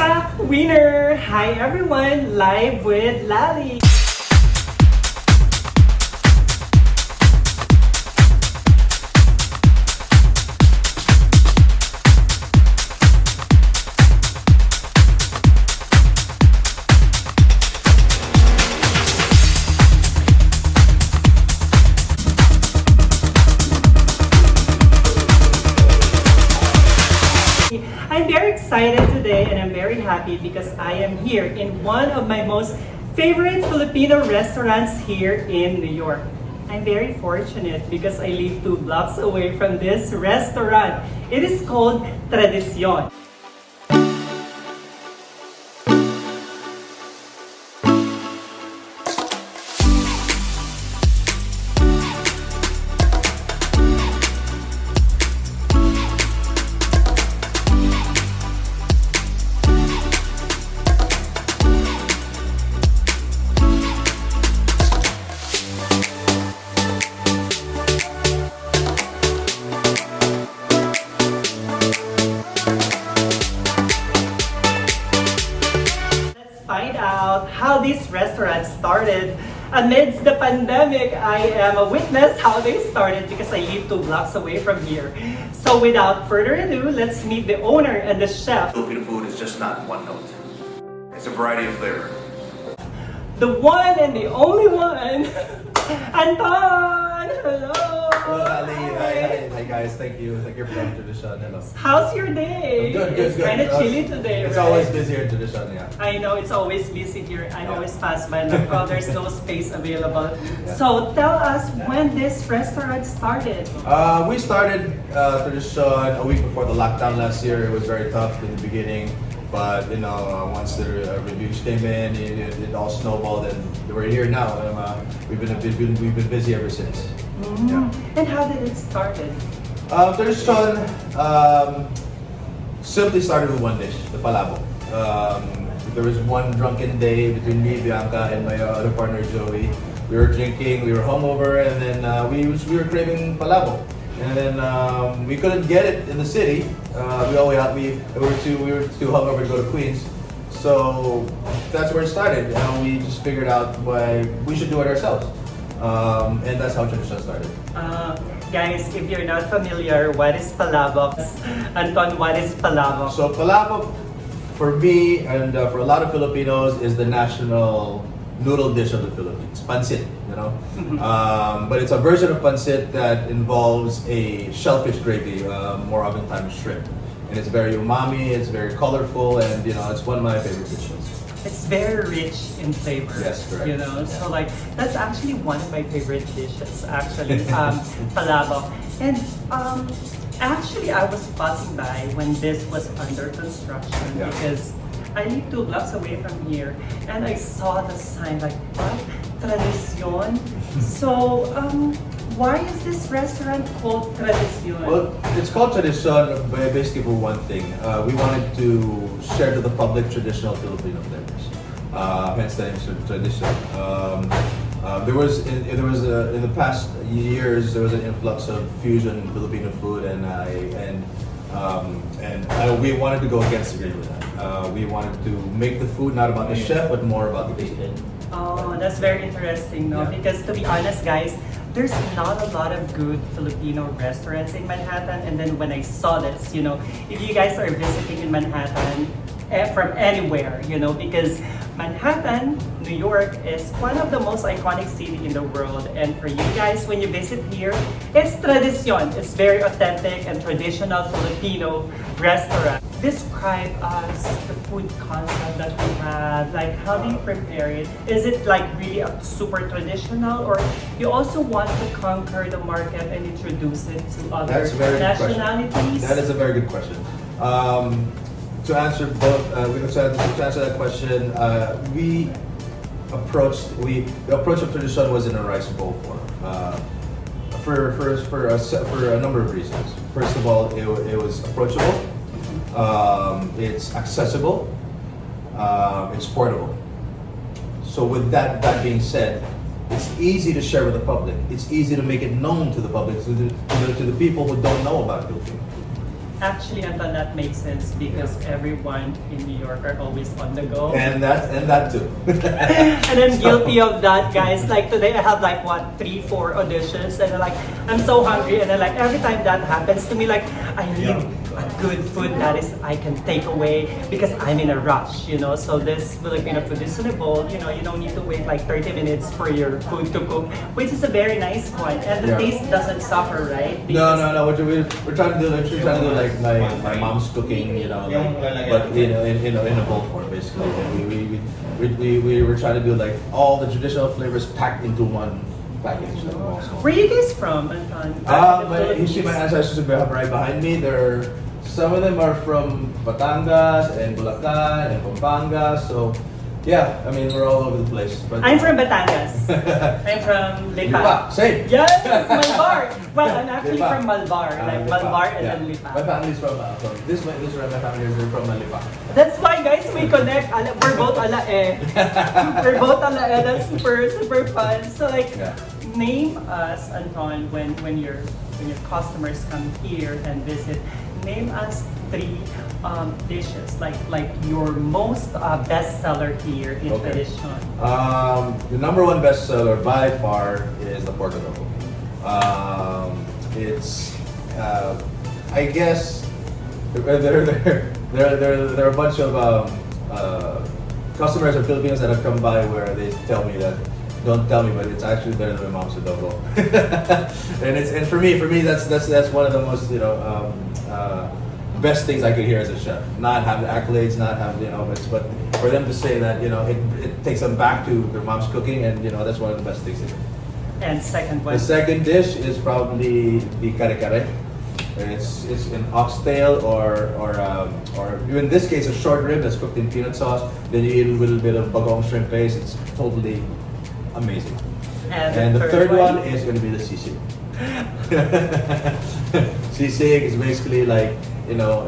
back, winner! Hi everyone, live with Lally. I'm very excited today and I'm very happy because I am here in one of my most favorite Filipino restaurants here in New York. I'm very fortunate because I live 2 blocks away from this restaurant. It is called Tradisyon. Find out how this restaurant started. Amidst the pandemic, I am a witness how they started because I live 2 blocks away from here. So without further ado, let's meet the owner and the chef. Filipino food is just not one note. It's a variety of flavor. The one and the only one, Anton! Hello! Hello, Lally. Hi, guys. Thank you for coming to Tradisyon. Hello. How's your day? Good. It's kind of chilly today, It's right? always busier in Tradisyon, yeah. I know it's always busy here. I always pass by like, oh, there's no space available. Yeah. So tell us when this restaurant started. We started Tradisyon a week before the lockdown last year. It was very tough in the beginning, but once the reviews came in, it all snowballed, and we're here now. We've been busy ever since. Yeah. And how did it started? Tradisyon simply started with one dish, the Falavo. There was one drunken day between me, Bianca, and my other partner, Joey. We were drinking, we were hungover, and then we were craving Falavo. And then we couldn't get it in the city. We were too hungover to go to Queens. So that's where it started. We just figured out why we should do it ourselves. And that's how Tradisyon started. Guys, if you're not familiar, what is Falavo? Anton, what is Falavo? So Falavo, for me and for a lot of Filipinos, is the national noodle dish of the Philippines. Pancit, but it's a version of pancit that involves a shellfish gravy, more often times shrimp. And it's very umami, it's very colorful, and it's one of my favorite dishes. It's very rich in flavor. Yes, correct. So like that's actually one of my favorite dishes. Actually, Falavo. And actually, I was passing by when this was under construction because I live 2 blocks away from here, and I saw the sign like what Tradisyon. So why is this restaurant called Tradisyon? Well, it's called Tradisyon basically for one thing. We wanted to share to the public traditional Filipino flavors. Hence the name Tradisyon. In the past years there was an influx of fusion Filipino food, and we wanted to go against the grain with that. We wanted to make the food not about the chef but more about the people. Oh, that's very interesting, no? Yeah. Because to be honest, guys, there's not a lot of good Filipino restaurants in Manhattan. And then when I saw this, if you guys are visiting in Manhattan, from anywhere, because Manhattan, New York is one of the most iconic city in the world. And for you guys, when you visit here, it's Tradisyon. It's very authentic and traditional Filipino restaurant. Describe us the food concept that we have. Like, how do you prepare it? Is it like really super traditional, or you also want to conquer the market and introduce it to other nationalities? That is a very good question. To answer both, to answer that question, the approach of Tradisyon was in a rice bowl form. For a number of reasons. First of all, it was approachable. It's accessible. It's portable. So with that being said, it's easy to share with the public. It's easy to make it known to the public, to the people who don't know about Filipino food. Actually, Anton, that makes sense because everyone in New York are always on the go. And that too. And I'm guilty of that, guys. Like today, I have like what 3-4 auditions, and I'm so hungry, and then like every time that happens to me, like I need a good food that is I can take away because I'm in a rush, you know. So this Filipino food is suitable. You know, you don't need to wait like 30 minutes for your food to cook, which is a very nice one, and the Yeah. taste doesn't suffer, right? No. We're trying to do like my mom's cooking, you know, like, but you know, in a bowl form basically. We were trying to do like all the traditional flavors packed into one package. Also. Where are you guys from, Anton? You see my ancestors right behind me. Some of them are from Batangas and Bulacan and Pampanga. So yeah, I mean we're all over the place. But I'm from Batangas. I'm from Lipa. Same. Yes, Malbar. Well, I'm actually Lipa. from Malbar, like Lipa, Malbar and yeah. then Lipa. My family's from this way. My family is from Lipa. That's why, guys, we connect. We're both ala eh. We're both ala eh. That's super fun. So like, Yeah. name us, Anton, when your customers come here and visit. Name us 3 dishes, like your most bestseller here in Okay. Tradisyon. The number one bestseller by far is the pork adobo. It's I guess there are a bunch of customers or Filipinos that have come by where they tell me that don't tell me, but it's actually better than my mom's adobo. and for me that's one of the most best things I could hear as a chef. Not have the accolades, not have but for them to say that it takes them back to their mom's cooking, and that's one of the best things they do. And second one. The second dish is probably the kare-kare. It's an oxtail or in this case a short rib that's cooked in peanut sauce. Then you eat a little bit of bagong shrimp paste. It's totally amazing. And the third one is going to be the sisig. Sisig is basically like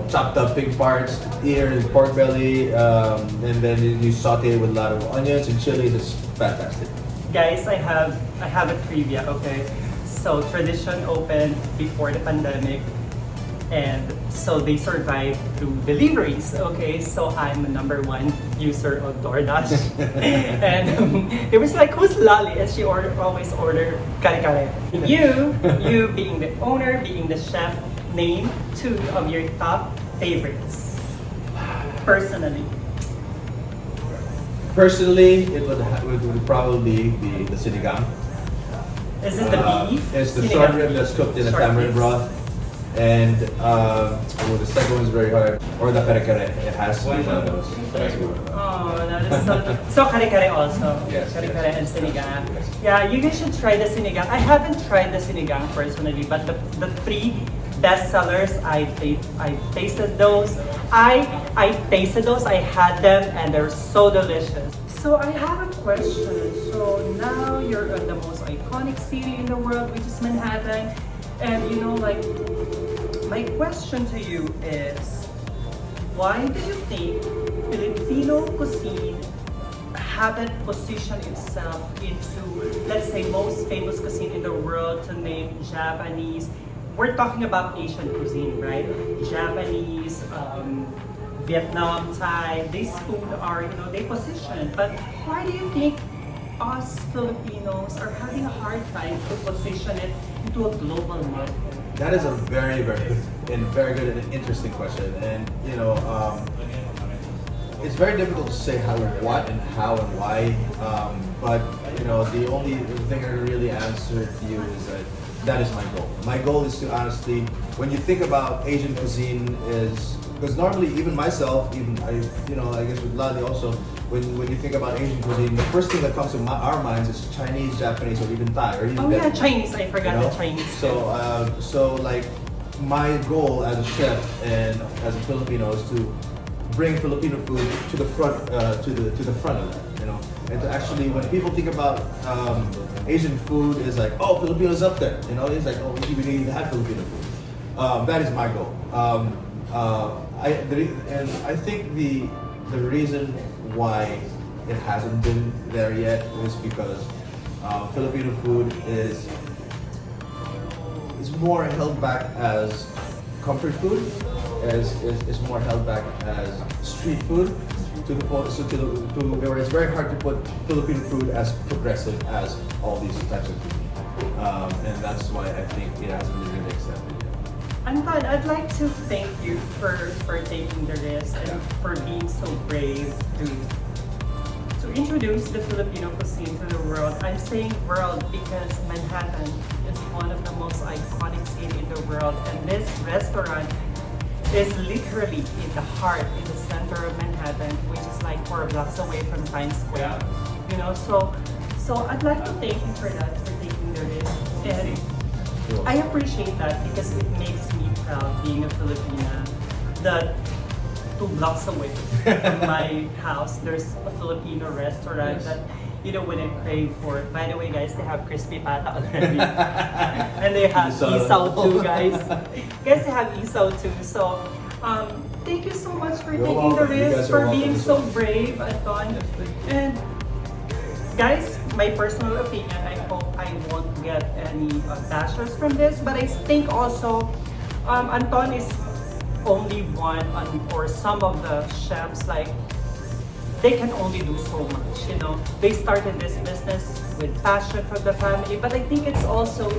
chopped up pig parts, ears, pork belly, and then you saute it with a lot of onions and chilies. It's fantastic. Guys, I have a trivia, okay? So Tradisyon opened before the pandemic, and so they survived through deliveries, okay? So I'm the #1 user of DoorDash. And it was like, who's Lally? And she always order kare-kare. You being the owner, being the chef, name 2 of your top favorites, personally. Personally, it would probably be the sinigang. Is this the beef? It's the Sinigang short rib beef? that's cooked in a Short tamarind ribs. broth. And the second one's very hard. Or the kare-kare. It has to be one of those. It has to be one of those. Oh, that is so kare-kare also. Yes, Kare-kare yes. and sinigang. Yes. Yeah, you guys should try the sinigang. I haven't tried the sinigang personally, but the 3 bestsellers, I tasted those. I tasted those. I had them, and they're so delicious. So I have a question. So now you're in the most iconic city in the world, which is Manhattan, and my question to you is, why do you think Filipino cuisine haven't positioned itself into, let's say, most famous cuisine in the world, to name Japanese? We're talking about Asian cuisine, right? Japanese, Vietnam, Thai, these food are, they position. But why do you think us Filipinos are having a hard time to position it into a global market? That is a very, very good and interesting question. And it's very difficult to say what and how and why. But the only thing I can really answer to you is that is my goal. My goal is to honestly, when you think about Asian cuisine, is because normally even myself, I guess with Lally also, when you think about Asian cuisine, the first thing that comes to our minds is Chinese, Japanese, or even Thai, or even Oh yeah, Vietnamese. Chinese. I forgot the Chinese. So like my goal as a chef and as a Filipino is to bring Filipino food to the front to the front of that, and to actually, when people think about Asian food, is like, oh, Filipinos up there, it's like, oh, we need to have Filipino food. That is my goal. I think the reason why it hasn't been there yet is because Filipino food is more held back as comfort food is more held back as street food to the point to where it's very hard to put Filipino food as progressive as all these types of food. And that's why I think it hasn't really been accepted yet. Anton, I'd like to thank you for taking the risk and for being so brave to introduce the Filipino cuisine to the world. I'm saying world because Manhattan is one of the most iconic city in the world, and this restaurant is literally in the heart, in the center of Manhattan, which is like 4 blocks away from Times Square. You know, so I'd like to thank you for that, for taking the risk. And I appreciate that because it makes me proud being a Filipina that 2 blocks away from my house, there's a Filipino restaurant that, you know, when I crave for. By the way, guys, they have crispy pata already. And they have isaw too, guys. Guys, they have isaw too. So, thank you so much for taking the risk, for being so brave, Anton. And guys, my personal opinion, I hope I won't get any bashers from this, but I think also Anton is only one or some of the chefs, like they can only do so much, you know. They started this business with passion from the family, but I think it's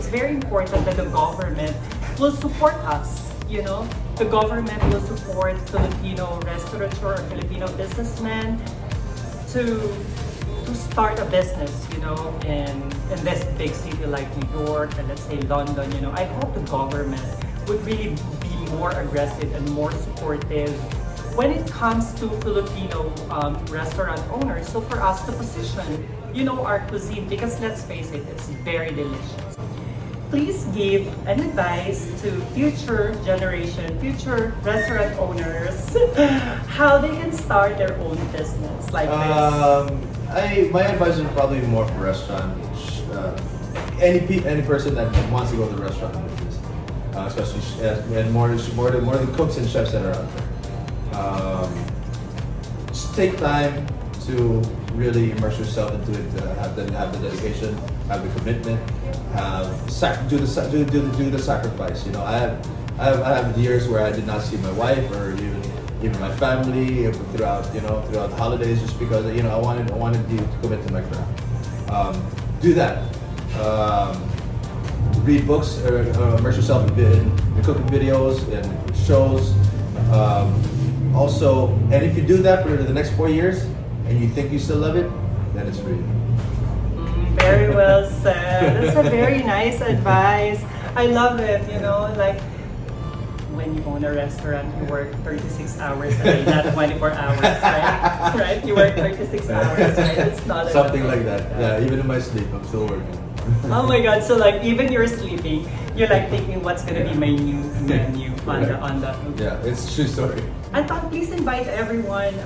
very important that the government will support us, you know. The government will support Filipino restaurateur or Filipino businessmen to start a business, you know, in this big city like New York and let's say London, you know. I hope the government would really be more aggressive and more supportive when it comes to Filipino restaurant owners. So for us to position, you know, our cuisine, because let's face it, it's very delicious. Please give an advice to future generation, future restaurant owners, how they can start their own business like this. My advice is probably more for restaurant. Any person that wants to go to the restaurant business, especially and more the cooks and chefs that are out there. Just take time to really immerse yourself into it. Have the dedication, have the commitment, do the sacrifice. You know, I have years where I did not see my wife or even my family throughout the holidays, just because I wanted to commit to my craft. Do that. Read books, or immerse yourself in cooking videos and shows. Also, and if you do that for the next 4 years and you think you still love it, then it's for you. Very well said. That's a very nice advice. I love it. You know, like when you own a restaurant, you work 36 hours a day, not 24 hours, right? Right? You work 36 hours, right? It's not something like that. Yeah, even in my sleep, I'm still working. Oh my God! So like even you're sleeping, you're like thinking what's gonna be my new menu on the. Yeah, it's true story. Anton, please invite everyone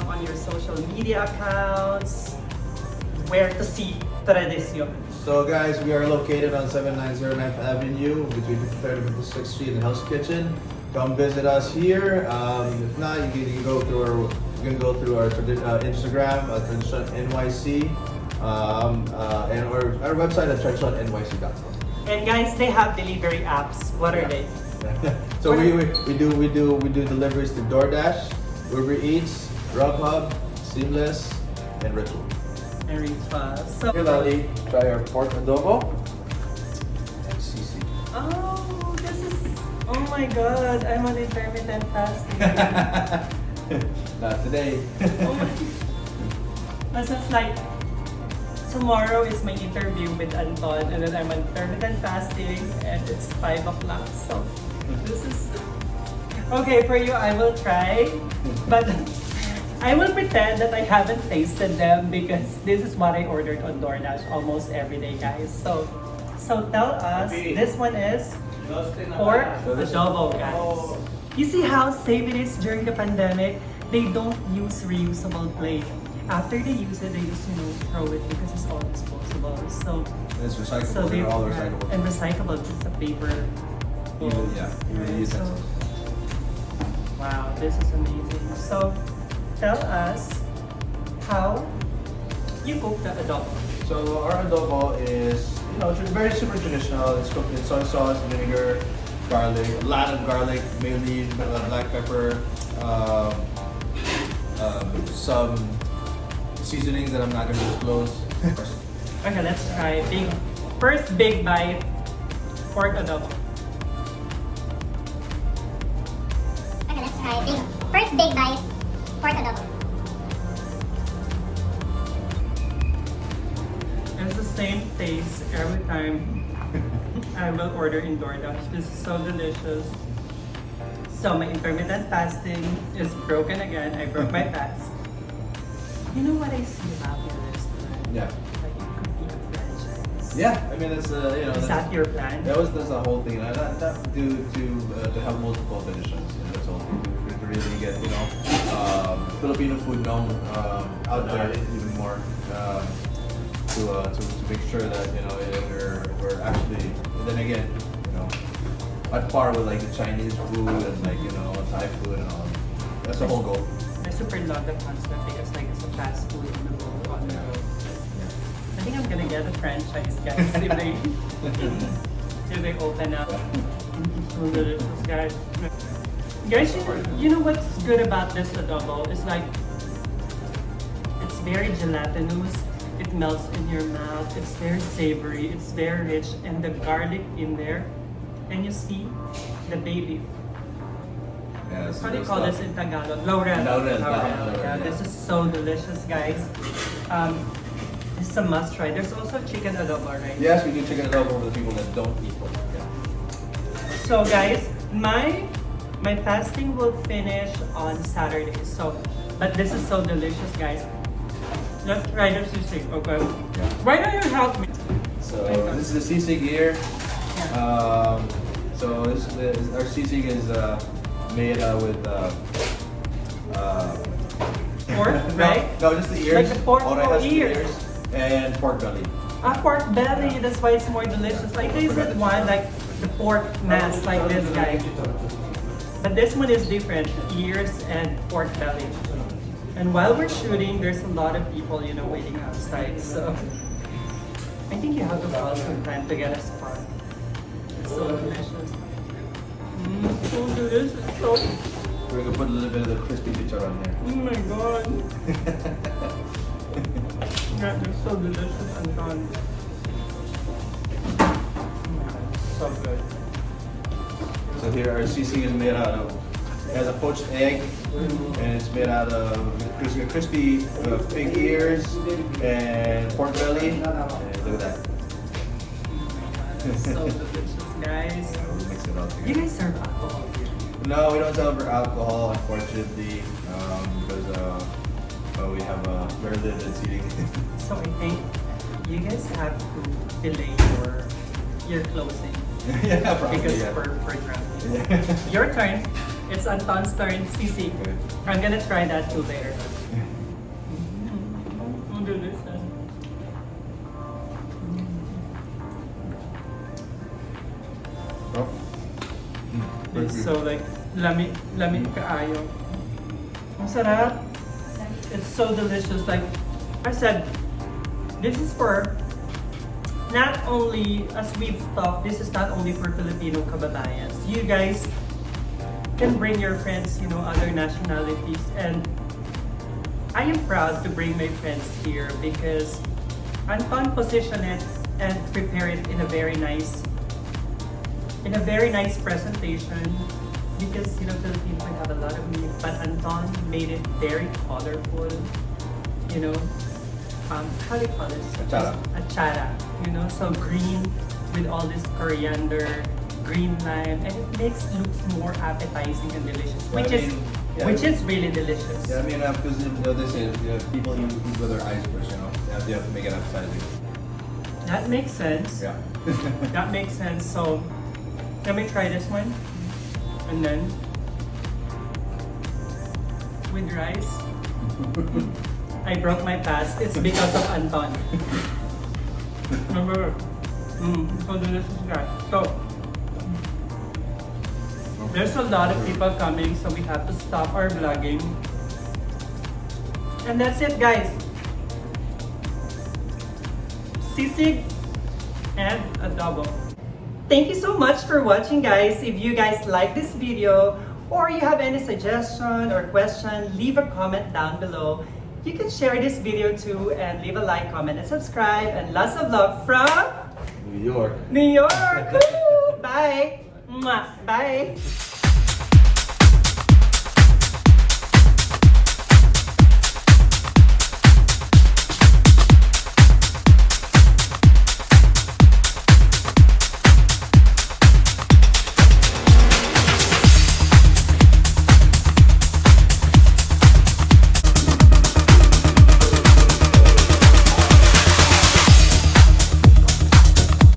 on your social media accounts where to see Tradisyon. So guys, we are located on 7909th Avenue between 53rd and 56th Street in Hell's Kitchen. Come visit us here. If not, you can go through our Instagram, Tradisyon NYC, and our website at tradisyonnyc.com. And guys, they have delivery apps. What are they? So we do deliveries to DoorDash, Uber Eats, Grubhub, Seamless, and Ritual. And Ritual. So, Here, Lally, try our pork adobo. CC. oh, this is. Oh my God! I'm on intermittent fasting. Not today. Oh my. This is like tomorrow is my interview with Anton, and then I'm on intermittent fasting, and it's 5 o'clock. So this is okay for you. I will try, but I will pretend that I haven't tasted them because this is what I ordered on DoorDash almost every day, guys. So tell us. This one is pork adobo, guys. You see how safe it is during the pandemic? They don't use reusable plate. After they use it, they just throw it because it's all disposable. So It's recyclable. so They're all recyclable. and recyclable. Just a paper. Even utensils. Wow, this is amazing. So tell us how you cook the adobo. So our adobo is, very super traditional. It's cooked in soy sauce, vinegar, garlic, a lot of garlic, mainly black pepper, some seasonings that I'm not going to disclose. Okay, let's try first big bite pork adobo. Okay, let's try first big bite pork adobo. It's the same taste every time I will order in DoorDash. This is so delicious. So my intermittent fasting is broken again. I broke my fast. You know what I see about your restaurant? Yeah. Like it could be a franchise. Yeah, I mean, it's, Is that your plan? that's the whole thing. Not to have multiple traditions. That's all. To really get Filipino food known out there even more. To make sure that we're actually, and then again, at par with like the Chinese food and like Thai food and all. That's the whole goal. I super love the concept because like it's a fast food on the go, on the go. I think I'm gonna get a franchise, guys, if they open up. So delicious, guys. Guys, you know what's good about this adobo? It's like it's very gelatinous. It melts in your mouth. It's very savory. It's very rich, and the garlic in there. And you see the baby. Yeah, How do you call this in Tagalog? Laurel. Laurel, Yeah, yeah. this is so delicious, guys. This is a must try. There's also chicken adobo, right? Yes, we do chicken adobo for the people that don't eat pork. Yeah. So, guys, my fasting will finish on Saturday. So, but this is so delicious, guys. Let's try the sisig, okay? Yeah. Why don't you help me? So this is the sisig here. So our sisig is made with Pork, right? No, just the ears. Like the pork Only has the ears. and pork belly. Pork belly, that's why it's more delicious. Like this is one, like the pork mass, like this guy. But this one is different, ears and pork belly. And while we're shooting, there's a lot of people, waiting outside. So I think you have to call sometime to get a spot. It's so delicious. So delicious. So, We're gonna put a little bit of the crispy chicharron here. oh my god. That is so delicious and done. Oh my god, so good. So here our sisig is made out of. It has a poached egg, and it's made out of crispy pig ears and pork belly. And look at that. It's so delicious, guys. We'll mix it all together. You guys serve alcohol here? No, we don't sell for alcohol, unfortunately, because we have very limited seating. So I think you guys have to delay your closing. Yeah, probably. Because Yeah. we're drunk. Yeah. Your turn. It's Anton's turn. Sisig. Okay. I'm gonna try that too later. Oh, delicious. Oh. It's so like lamig kaayo. Ang sarap. It's so delicious. Like I said, this is for not only, as we've talked, this is not only for Filipino kababayans. You guys can bring your friends, other nationalities, and I am proud to bring my friends here because Anton positioned it and prepared it in a very nice presentation because Philippines might have a lot of meat, but Anton made it very colorful. How do you call this? Achara. Achara. So green with all this coriander, green lime, and it looks more appetizing and delicious, Well, which is really delicious. Yeah, I mean, because they say people eat with their eyes first, you have to make it appetizing. That makes sense. Yeah. That makes sense. So let me try this one, and then with rice. I broke my fast. It's because of Anton. So delicious, guys. So there's a lot of people coming, so we have to stop our vlogging. And that's it, guys. Sisig and adobo. Thank you so much for watching, guys. If you guys like this video or you have any suggestion or question, leave a comment down below. You can share this video too and leave a like, comment, and subscribe. And lots of love from New York. New York. Woo! Bye. Mwah. Bye.